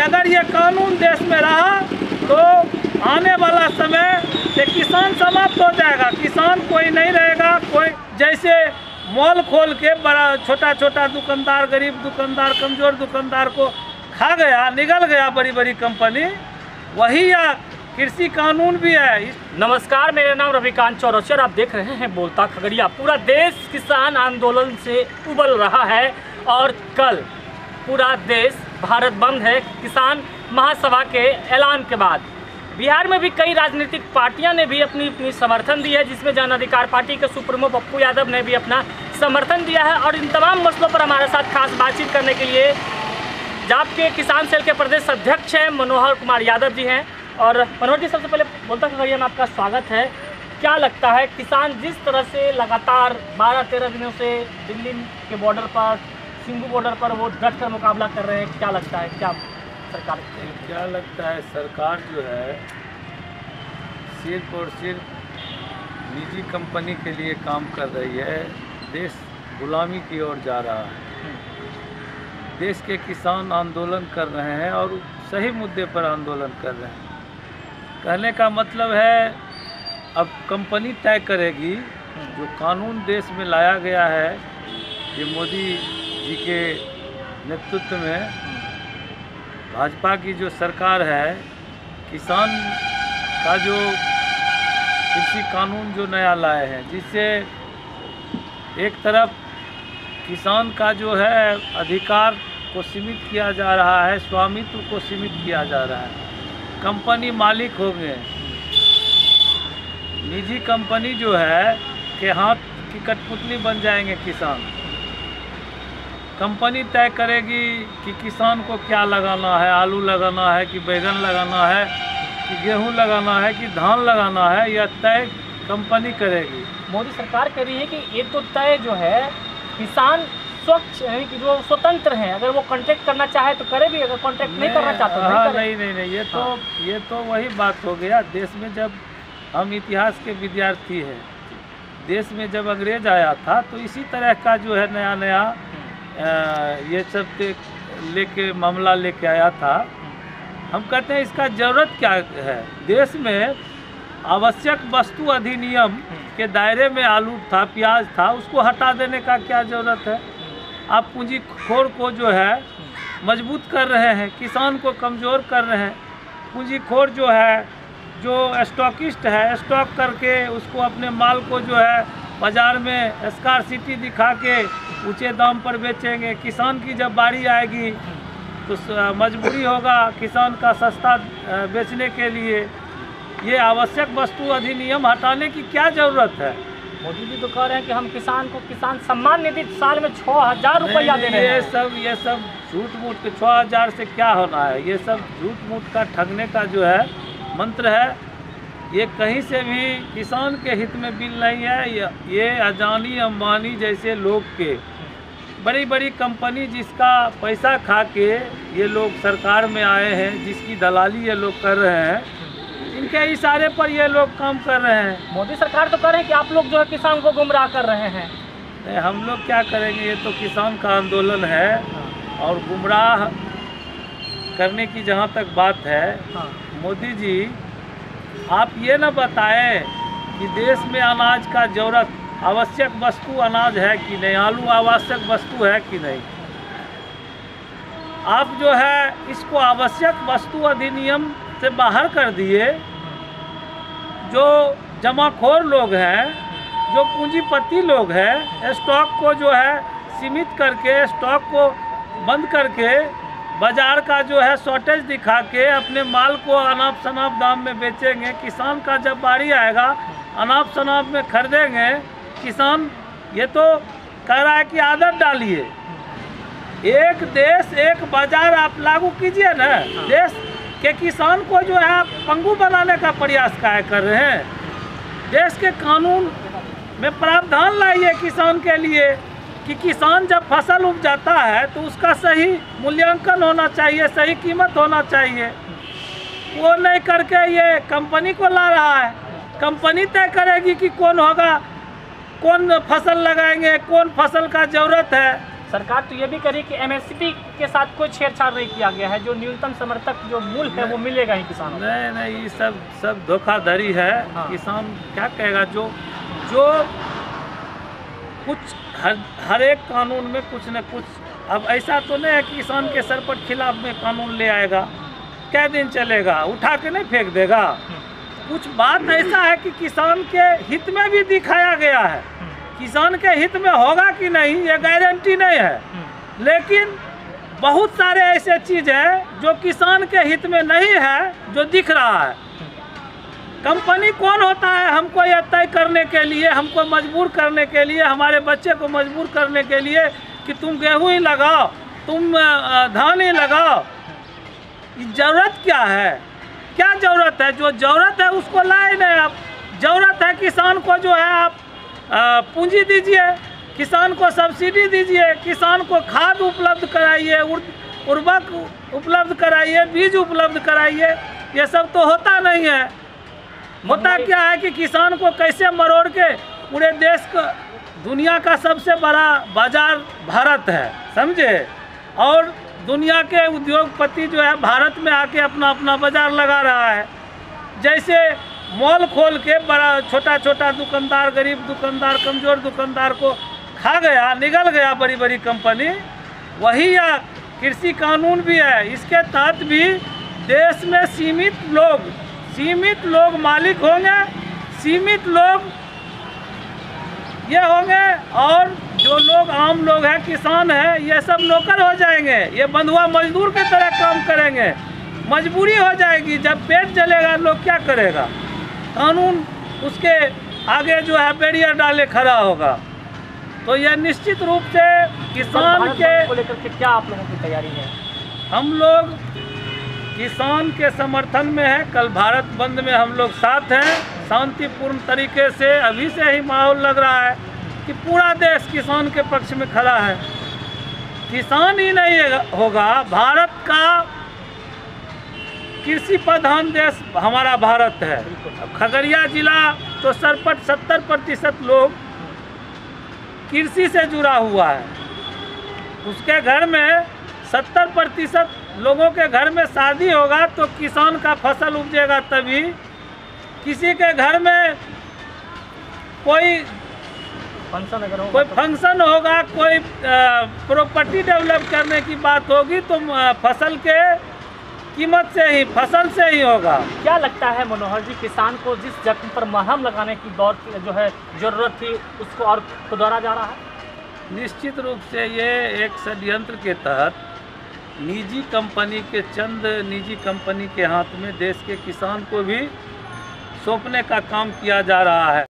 अगर ये कानून देश में रहा तो आने वाला समय से किसान समाप्त हो जाएगा, किसान कोई नहीं रहेगा। कोई जैसे मॉल खोल के बड़ा छोटा छोटा दुकानदार, गरीब दुकानदार, कमज़ोर दुकानदार को खा गया, निगल गया बड़ी बड़ी कंपनी, वही या कृषि कानून भी है। नमस्कार, मेरा नाम रविकांत चौरसिया और आप देख रहे हैं बोलता खगड़िया। पूरा देश किसान आंदोलन से उबल रहा है और कल पूरा देश भारत बंद है किसान महासभा के ऐलान के बाद। बिहार में भी कई राजनीतिक पार्टियां ने भी अपनी समर्थन दी है, जिसमें जन अधिकार पार्टी के सुप्रीमो पप्पू यादव ने भी अपना समर्थन दिया है। और इन तमाम मसलों पर हमारे साथ खास बातचीत करने के लिए जाप के किसान सेल के प्रदेश अध्यक्ष हैं मनोहर कुमार यादव जी हैं। और मनोहर जी, सबसे पहले बोलता खगड़िया में आपका स्वागत है। क्या लगता है, किसान जिस तरह से लगातार 12-13 दिनों से दिल्ली के बॉर्डर पर, सिंघू बॉर्डर पर वो डट कर मुकाबला कर रहे हैं, क्या लगता है, क्या सरकार क्या लगता है? सरकार जो है सिर्फ और सिर्फ निजी कंपनी के लिए काम कर रही है। देश गुलामी की ओर जा रहा है। देश के किसान आंदोलन कर रहे हैं और सही मुद्दे पर आंदोलन कर रहे हैं। कहने का मतलब है अब कंपनी तय करेगी। जो कानून देश में लाया गया है ये मोदी जी के नेतृत्व में भाजपा की जो सरकार है, किसान का जो कृषि कानून जो नया लाए हैं, जिससे एक तरफ किसान का जो है अधिकार को सीमित किया जा रहा है, स्वामित्व को सीमित किया जा रहा है। कंपनी मालिक हो गए, निजी कंपनी जो है के हाथ की कठपुतली बन जाएंगे किसान। कंपनी तय करेगी कि किसान को क्या लगाना है, आलू लगाना है कि बैगन लगाना है कि गेहूं लगाना है कि धान लगाना है, यह तय कंपनी करेगी। मोदी सरकार कह रही है कि ये तो तय जो है किसान स्वच्छ यानी कि जो स्वतंत्र हैं, अगर वो कॉन्ट्रैक्ट करना चाहे तो करे भी, अगर कॉन्ट्रैक्ट नहीं करना चाहते तो हाँ, नहीं नहीं, ये तो वही बात हो गया। देश में जब हम इतिहास के विद्यार्थी हैं, देश में जब अंग्रेज आया था तो इसी तरह का जो है नया नया ये सब लेके मामला लेके आया था। हम कहते हैं इसका ज़रूरत क्या है? देश में आवश्यक वस्तु अधिनियम के दायरे में आलू था, प्याज था, उसको हटा देने का क्या ज़रूरत है? आप पूंजीखोर को जो है मजबूत कर रहे हैं, किसान को कमज़ोर कर रहे हैं। पूंजीखोर जो है, जो स्टॉकिस्ट है, स्टॉक करके उसको अपने माल को जो है बाज़ार में स्कार्सिटी दिखा के ऊंचे दाम पर बेचेंगे। किसान की जब बारी आएगी तो मजबूरी होगा किसान का सस्ता बेचने के लिए। ये आवश्यक वस्तु अधिनियम हटाने की क्या ज़रूरत है? मोदी जी तो कह रहे हैं कि हम किसान को किसान सम्मान निधि साल में 6,000 रुपया दे रहे हैं। ये सब झूठ मूठ के 6,000 से क्या होना है? ये सब झूठ मूठ का ठगने का जो है मंत्र है। ये कहीं से भी किसान के हित में बिल नहीं है। ये अदानी अंबानी जैसे लोग के बड़ी बड़ी कंपनी जिसका पैसा खा के ये लोग सरकार में आए हैं, जिसकी दलाली ये लोग कर रहे हैं, इनके इशारे पर ये लोग काम कर रहे हैं। मोदी सरकार तो कह रहे हैं कि आप लोग जो है किसान को गुमराह कर रहे हैं। नहीं, हम लोग क्या करेंगे? ये तो किसान का आंदोलन है और गुमराह करने की जहाँ तक बात है, मोदी जी आप ये न बताएं कि देश में अनाज का ज़रूरत आवश्यक वस्तु अनाज है कि नहीं, आलू आवश्यक वस्तु है कि नहीं। आप जो है इसको आवश्यक वस्तु अधिनियम से बाहर कर दिए। जो जमाखोर लोग हैं, जो पूंजीपति लोग हैं, स्टॉक को जो है सीमित करके, स्टॉक को बंद करके, बाजार का जो है शॉर्टेज दिखा के अपने माल को अनाप शनाप दाम में बेचेंगे। किसान का जब बारी आएगा अनाप शनाप में खरीदेंगे किसान। ये तो कह रहा है कि आदत डालिए, एक देश एक बाजार आप लागू कीजिए ना। देश के किसान को जो है आप पंगु बनाने का प्रयास कर रहे हैं। देश के कानून में प्रावधान लाइए किसान के लिए कि किसान जब फसल उपजाता है तो उसका सही मूल्यांकन होना चाहिए, सही कीमत होना चाहिए। वो नहीं करके ये कंपनी को ला रहा है। कंपनी तय करेगी कि कौन होगा, कौन फसल लगाएंगे, कौन फसल का ज़रूरत है। सरकार तो ये भी करी कि एमएसपी के साथ कोई छेड़छाड़ नहीं किया गया है, जो न्यूनतम समर्थक जो मूल्य है वो मिलेगा ही किसानों को। नहीं, ये सब धोखाधड़ी है। हाँ। किसान क्या कहेगा? जो कुछ हर एक कानून में कुछ न कुछ, अब ऐसा तो नहीं है कि किसान के सर पर खिलाफ में कानून ले आएगा, क्या दिन चलेगा, उठा के नहीं फेंक देगा। कुछ बात ऐसा है कि किसान के हित में भी दिखाया गया है, किसान के हित में होगा कि नहीं ये गारंटी नहीं है, लेकिन बहुत सारे ऐसे चीज़ हैं जो किसान के हित में नहीं है, जो दिख रहा है। कंपनी कौन होता है हमको यह तय करने के लिए, हमको मजबूर करने के लिए, हमारे बच्चे को मजबूर करने के लिए कि तुम गेहूं ही लगाओ, तुम धान ही लगाओ। ज़रूरत क्या है? क्या ज़रूरत है? जो ज़रूरत है उसको लाए नहीं आप। ज़रूरत है किसान को जो है आप पूंजी दीजिए, किसान को सब्सिडी दीजिए, किसान को खाद उपलब्ध कराइए, उर्वरक उपलब्ध कराइए, बीज उपलब्ध कराइए। ये सब तो होता नहीं है। होता क्या है कि किसान को कैसे मरोड़ के पूरे देश का, दुनिया का सबसे बड़ा बाजार भारत है, समझे, और दुनिया के उद्योगपति जो है भारत में आके अपना अपना बाजार लगा रहा है। जैसे मॉल खोल के बड़ा छोटा दुकानदार, गरीब दुकानदार, कमज़ोर दुकानदार को खा गया, निगल गया बड़ी बड़ी कंपनी। वही या कृषि कानून भी है, इसके तहत भी देश में सीमित लोग मालिक होंगे, सीमित लोग ये होंगे, और जो लोग आम लोग हैं, किसान हैं, ये सब नौकर हो जाएंगे। ये बंधुआ मजदूर की तरह काम करेंगे, मजबूरी हो जाएगी। जब पेट जलेगा लोग क्या करेगा? कानून उसके आगे जो है बैरियर डाले खड़ा होगा। तो यह निश्चित रूप से किसान को लेकर के क्या आप लोगों की तैयारी है? हम लोग किसान के समर्थन में है। कल भारत बंद में हम लोग साथ हैं, शांतिपूर्ण तरीके से। अभी से ही माहौल लग रहा है कि पूरा देश किसान के पक्ष में खड़ा है। किसान ही नहीं होगा, भारत का कृषि प्रधान देश हमारा भारत है। खगड़िया जिला तो 70% लोग कृषि से जुड़ा हुआ है। उसके घर में 70% लोगों के घर में शादी होगा तो किसान का फसल उपजेगा तभी। किसी के घर में कोई फंक्शन होगा, कोई प्रॉपर्टी डेवलप करने की बात होगी तो फसल के कीमत से ही, फसल से ही होगा। क्या लगता है मनोहर जी, किसान को जिस जख्म पर मरहम लगाने की दौर जो है ज़रूरत थी उसको और दोहरा जा रहा है? निश्चित रूप से ये एक षड्यंत्र के तहत चंद निजी कंपनी के हाथ में देश के किसान को भी सौंपने का काम किया जा रहा है।